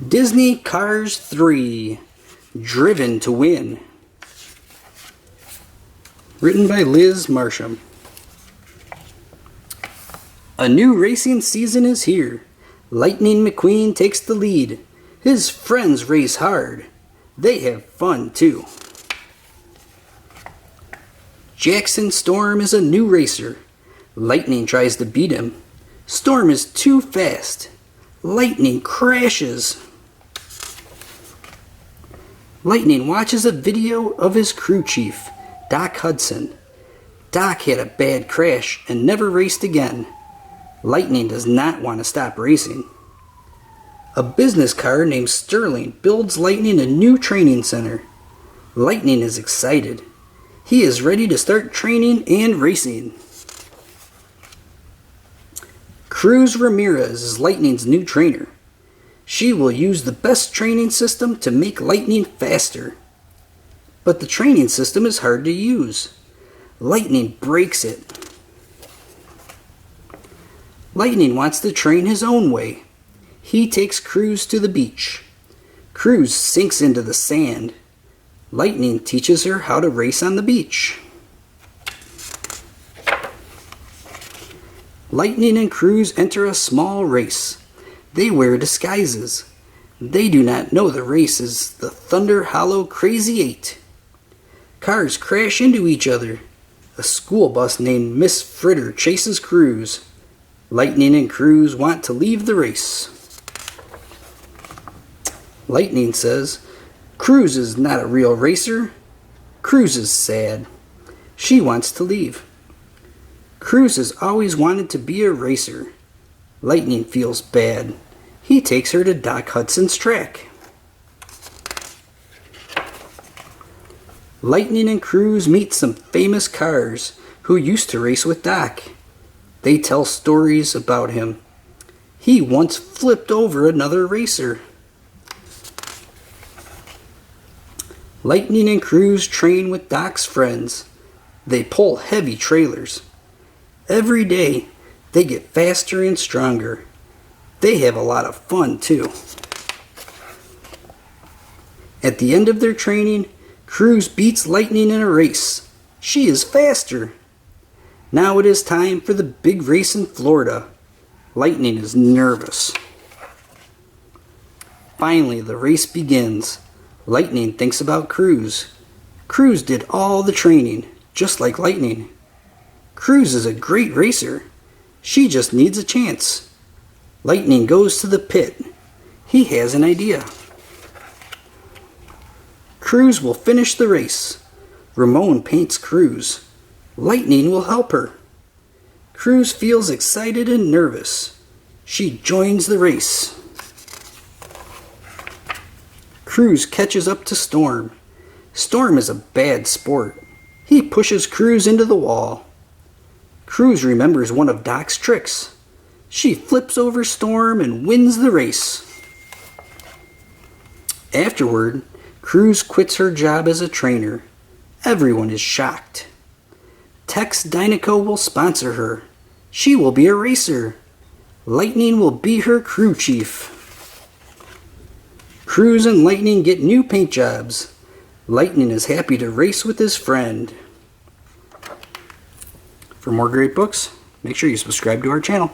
Disney Cars 3, Driven to Win. Written by Liz Marsham. A new racing season is here. Lightning McQueen takes the lead. His friends race hard. They have fun too. Jackson Storm is a new racer. Lightning tries to beat him. Storm is too fast. Lightning crashes. Lightning watches a video of his crew chief, Doc Hudson. Doc had a bad crash and never raced again. Lightning does not want to stop racing. A business car named Sterling builds Lightning a new training center. Lightning is excited. He is ready to start training and racing. Cruz Ramirez is Lightning's new trainer. She will use the best training system to make Lightning faster. But the training system is hard to use. Lightning breaks it. Lightning wants to train his own way. He takes Cruz to the beach. Cruz sinks into the sand. Lightning teaches her how to race on the beach. Lightning and Cruz enter a small race. They wear disguises. They do not know the race is the Thunder Hollow Crazy 8. Cars crash into each other. A school bus named Miss Fritter chases Cruz. Lightning and Cruz want to leave the race. Lightning says, Cruz is not a real racer. Cruz is sad. She wants to leave. Cruz has always wanted to be a racer. Lightning feels bad. He takes her to Doc Hudson's track. Lightning and Cruz meet some famous cars who used to race with Doc. They tell stories about him. He once flipped over another racer. Lightning and Cruz train with Doc's friends. They pull heavy trailers. Every day, they get faster and stronger. They have a lot of fun too. At the end of their training, Cruz beats Lightning in a race. She is faster. Now it is time for the big race in Florida. Lightning is nervous. Finally, the race begins. Lightning thinks about Cruz. Cruz did all the training, just like Lightning. Cruz is a great racer. She just needs a chance. Lightning goes to the pit. He has an idea. Cruz will finish the race. Ramon paints Cruz. Lightning will help her. Cruz feels excited and nervous. She joins the race. Cruz catches up to Storm. Storm is a bad sport. He pushes Cruz into the wall. Cruz remembers one of Doc's tricks. She flips over Storm and wins the race. Afterward, Cruz quits her job as a trainer. Everyone is shocked. Tex Dynaco will sponsor her. She will be a racer. Lightning will be her crew chief. Cruz and Lightning get new paint jobs. Lightning is happy to race with his friend. For more great books, make sure you subscribe to our channel.